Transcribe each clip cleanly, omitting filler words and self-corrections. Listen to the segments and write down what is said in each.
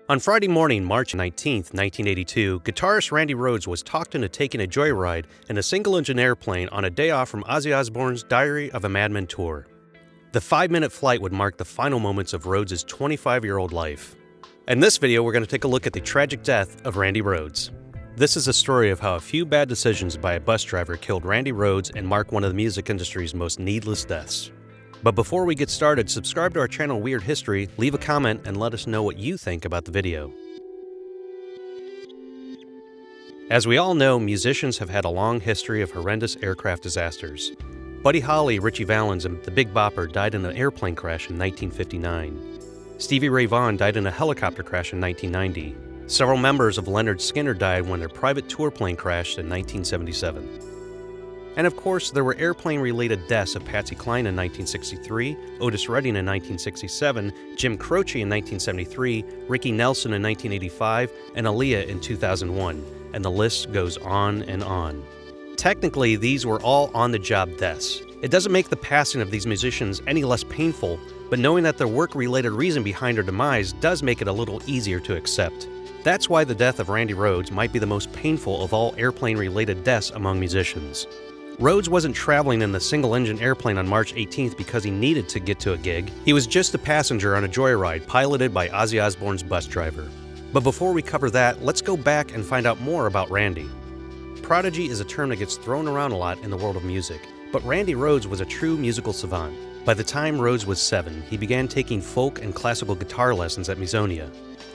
On Friday morning, March 19, 1982, guitarist Randy Rhoads was talked into taking a joyride in a single-engine airplane on a day off from Ozzy Osbourne's Diary of a Madman tour. The 5-minute flight would mark the final moments of Rhoads' 25-year-old life. In this video, we're going to take a look at the tragic death of Randy Rhoads. This is a story of how a few bad decisions by a bus driver killed Randy Rhoads and marked one of the music industry's most needless deaths. But before we get started, subscribe to our channel Weird History, leave a comment, and let us know what you think about the video. As we all know, musicians have had a long history of horrendous aircraft disasters. Buddy Holly, Ritchie Valens, and the Big Bopper died in an airplane crash in 1959. Stevie Ray Vaughan died in a helicopter crash in 1990. Several members of Lynyrd Skynyrd died when their private tour plane crashed in 1977. And of course, there were airplane-related deaths of Patsy Cline in 1963, Otis Redding in 1967, Jim Croce in 1973, Ricky Nelson in 1985, and Aaliyah in 2001, and the list goes on and on. Technically, these were all on-the-job deaths. It doesn't make the passing of these musicians any less painful, but knowing that the work-related reason behind their demise does make it a little easier to accept. That's why the death of Randy Rhoads might be the most painful of all airplane-related deaths among musicians. Rhoads wasn't traveling in the single-engine airplane on March 18th because he needed to get to a gig. He was just a passenger on a joyride piloted by Ozzy Osbourne's bus driver. But before we cover that, let's go back and find out more about Randy. Prodigy is a term that gets thrown around a lot in the world of music, but Randy Rhoads was a true musical savant. By the time Rhoads was 7, he began taking folk and classical guitar lessons at Musonia,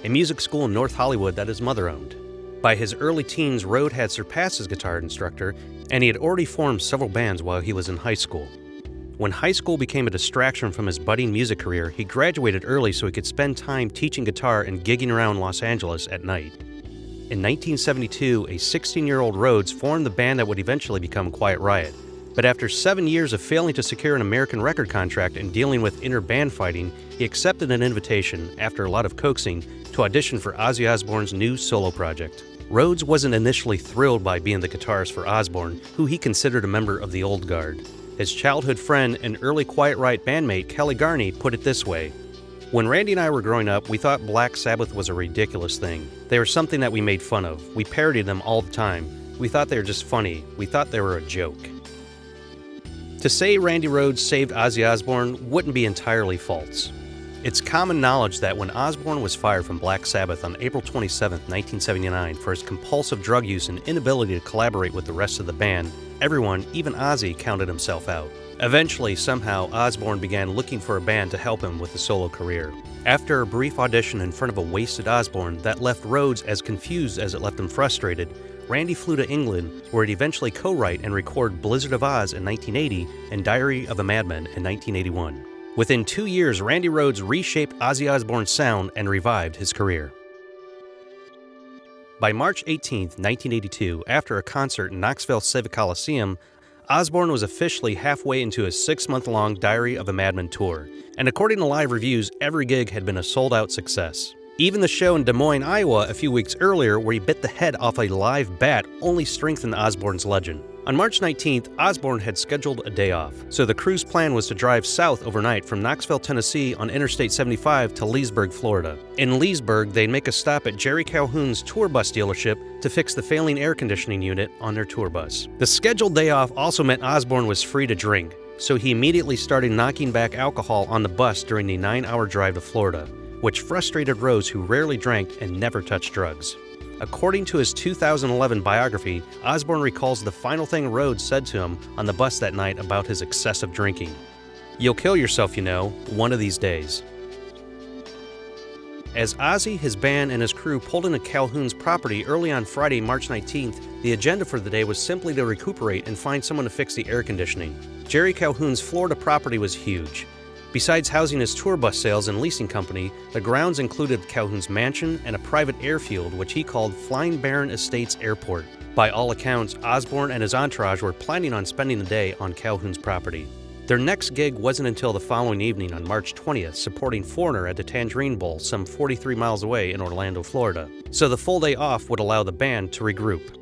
a music school in North Hollywood that his mother owned. By his early teens, Rhoads had surpassed his guitar instructor, and he had already formed several bands while he was in high school. When high school became a distraction from his budding music career, he graduated early so he could spend time teaching guitar and gigging around Los Angeles at night. In 1972, a 16-year-old Rhoads formed the band that would eventually become Quiet Riot. But after 7 years of failing to secure an American record contract and dealing with inner band fighting, he accepted an invitation, after a lot of coaxing, to audition for Ozzy Osbourne's new solo project. Rhoads wasn't initially thrilled by being the guitarist for Osbourne, who he considered a member of the old guard. His childhood friend and early Quiet Riot bandmate Kelly Garney put it this way: "When Randy and I were growing up, we thought Black Sabbath was a ridiculous thing. They were something that we made fun of. We parodied them all the time. We thought they were just funny. We thought they were a joke." To say Randy Rhoads saved Ozzy Osbourne wouldn't be entirely false. It's common knowledge that when Osbourne was fired from Black Sabbath on April 27, 1979 for his compulsive drug use and inability to collaborate with the rest of the band, everyone, even Ozzy, counted himself out. Eventually, somehow, Osbourne began looking for a band to help him with a solo career. After a brief audition in front of a wasted Osbourne that left Rhoads as confused as it left him frustrated, Randy flew to England, where he'd eventually co-write and record Blizzard of Oz in 1980 and Diary of a Madman in 1981. Within 2 years, Randy Rhoads reshaped Ozzy Osbourne's sound and revived his career. By March 18, 1982, after a concert in Knoxville Civic Coliseum, Osbourne was officially halfway into his 6-month-long Diary of a Madman tour, and according to live reviews, every gig had been a sold-out success. Even the show in Des Moines, Iowa a few weeks earlier, where he bit the head off a live bat, only strengthened Osbourne's legend. On March 19th, Osbourne had scheduled a day off, so the crew's plan was to drive south overnight from Knoxville, Tennessee on Interstate 75 to Leesburg, Florida. In Leesburg, they'd make a stop at Jerry Calhoun's tour bus dealership to fix the failing air conditioning unit on their tour bus. The scheduled day off also meant Osbourne was free to drink, so he immediately started knocking back alcohol on the bus during the 9-hour drive to Florida, which frustrated Rhoads, who rarely drank and never touched drugs. According to his 2011 biography, Osbourne recalls the final thing Rhoads said to him on the bus that night about his excessive drinking: "You'll kill yourself, you know, one of these days." As Ozzy, his band, and his crew pulled into Calhoun's property early on Friday, March 19th, the agenda for the day was simply to recuperate and find someone to fix the air conditioning. Jerry Calhoun's Florida property was huge. Besides housing his tour bus sales and leasing company, the grounds included Calhoun's mansion and a private airfield, which he called Flying Baron Estates Airport. By all accounts, Osbourne and his entourage were planning on spending the day on Calhoun's property. Their next gig wasn't until the following evening on March 20th, supporting Foreigner at the Tangerine Bowl, some 43 miles away in Orlando, Florida. So the full day off would allow the band to regroup.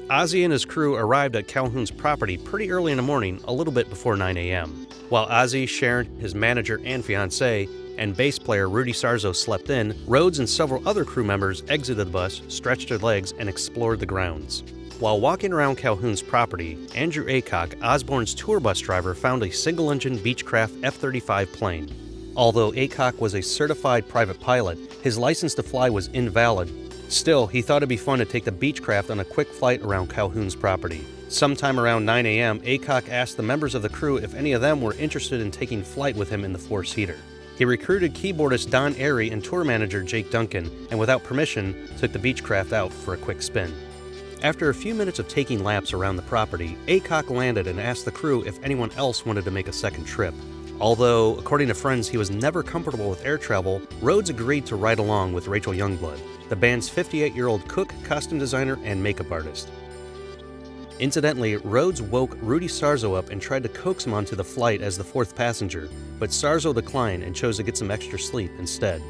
Ozzy and his crew arrived at Calhoun's property pretty early in the morning, a little bit before 9 a.m. While Ozzy, Sharon, his manager and fiancée, and bass player Rudy Sarzo slept in, Rhoads and several other crew members exited the bus, stretched their legs, and explored the grounds. While walking around Calhoun's property, Andrew Aycock, Osbourne's tour bus driver, found a single-engine Beechcraft F-35 plane. Although Aycock was a certified private pilot, his license to fly was invalid. Still, he thought it'd be fun to take the Beechcraft on a quick flight around Calhoun's property. Sometime around 9 a.m., Aycock asked the members of the crew if any of them were interested in taking flight with him in the four-seater. He recruited keyboardist Don Airy and tour manager Jake Duncan, and without permission, took the Beechcraft out for a quick spin. After a few minutes of taking laps around the property, Aycock landed and asked the crew if anyone else wanted to make a second trip. Although, according to friends, he was never comfortable with air travel, Rhoads agreed to ride along with Rachel Youngblood, the band's 58-year-old cook, costume designer, and makeup artist. Incidentally, Rhoads woke Rudy Sarzo up and tried to coax him onto the flight as the fourth passenger, but Sarzo declined and chose to get some extra sleep instead.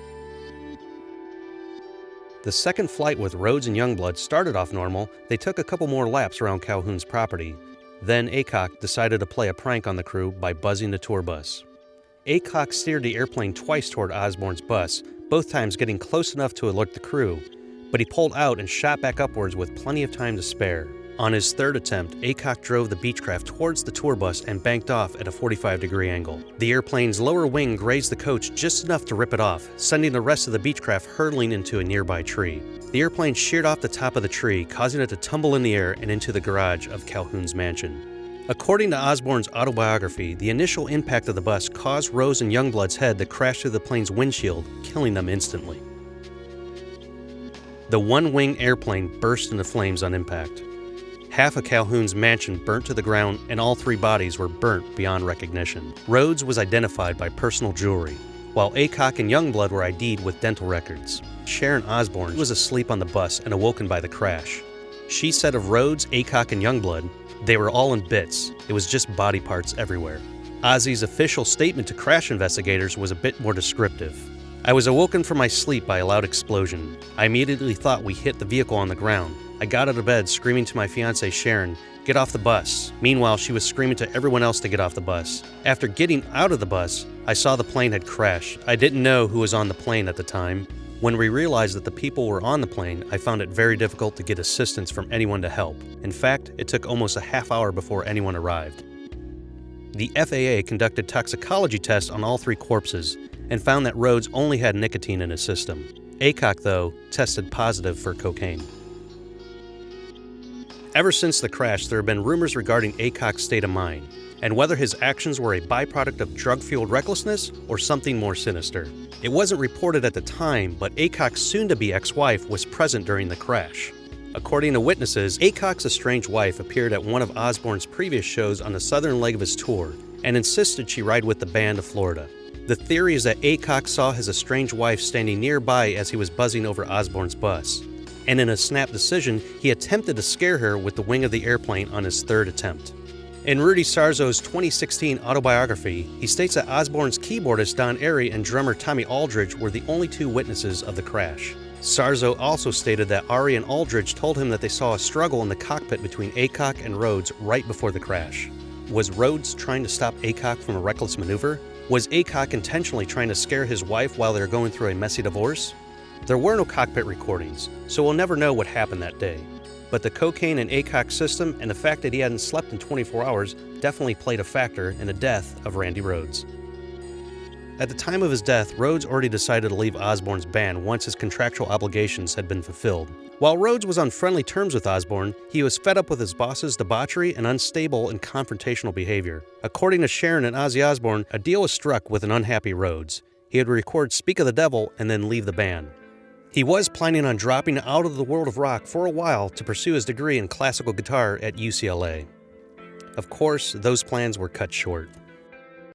The second flight with Rhoads and Youngblood started off normal. They took a couple more laps around Calhoun's property. Then Aycock decided to play a prank on the crew by buzzing the tour bus. Aycock steered the airplane twice toward Osbourne's bus, both times getting close enough to alert the crew, but he pulled out and shot back upwards with plenty of time to spare. On his third attempt, Aycock drove the Beechcraft towards the tour bus and banked off at a 45-degree angle. The airplane's lower wing grazed the coach just enough to rip it off, sending the rest of the Beechcraft hurtling into a nearby tree. The airplane sheared off the top of the tree, causing it to tumble in the air and into the garage of Calhoun's mansion. According to Osbourne's autobiography, the initial impact of the bus caused Rhoads and Youngblood's head to crash through the plane's windshield, killing them instantly. The one-wing airplane burst into flames on impact. Half of Calhoun's mansion burnt to the ground, and all three bodies were burnt beyond recognition. Rhoads was identified by personal jewelry, while Aycock and Youngblood were ID'd with dental records. Sharon Osbourne was asleep on the bus and awoken by the crash. She said of Rhoads, Aycock, and Youngblood, "They were all in bits. It was just body parts everywhere." Ozzy's official statement to crash investigators was a bit more descriptive. "I was awoken from my sleep by a loud explosion. I immediately thought we hit the vehicle on the ground. I got out of bed screaming to my fiancée Sharon, 'Get off the bus.' Meanwhile, she was screaming to everyone else to get off the bus. After getting out of the bus, I saw the plane had crashed. I didn't know who was on the plane at the time. When we realized that the people were on the plane, I found it very difficult to get assistance from anyone to help. In fact, it took almost a half hour before anyone arrived." The FAA conducted toxicology tests on all three corpses and found that Rhoads only had nicotine in his system. Aycock, though, tested positive for cocaine. Ever since the crash, there have been rumors regarding Aycock's state of mind, and whether his actions were a byproduct of drug-fueled recklessness or something more sinister. It wasn't reported at the time, but Aycock's soon-to-be ex-wife was present during the crash. According to witnesses, Aycock's estranged wife appeared at one of Osbourne's previous shows on the southern leg of his tour, and insisted she ride with the band to Florida. The theory is that Aycock saw his estranged wife standing nearby as he was buzzing over Osbourne's bus, and in a snap decision, he attempted to scare her with the wing of the airplane on his third attempt. In Rudy Sarzo's 2016 autobiography, he states that Osbourne's keyboardist Don Airy and drummer Tommy Aldridge were the only two witnesses of the crash. Sarzo also stated that Airy and Aldridge told him that they saw a struggle in the cockpit between Aycock and Rhoads right before the crash. Was Rhoads trying to stop Aycock from a reckless maneuver? Was Aycock intentionally trying to scare his wife while they were going through a messy divorce? There were no cockpit recordings, so we'll never know what happened that day. But the cocaine in Aycock's system and the fact that he hadn't slept in 24 hours definitely played a factor in the death of Randy Rhoads. At the time of his death, Rhoads already decided to leave Osbourne's band once his contractual obligations had been fulfilled. While Rhoads was on friendly terms with Osbourne, he was fed up with his boss's debauchery and unstable and confrontational behavior. According to Sharon and Ozzy Osbourne, a deal was struck with an unhappy Rhoads. He would record "Speak of the Devil" and then leave the band. He was planning on dropping out of the world of rock for a while to pursue his degree in classical guitar at UCLA. Of course, those plans were cut short.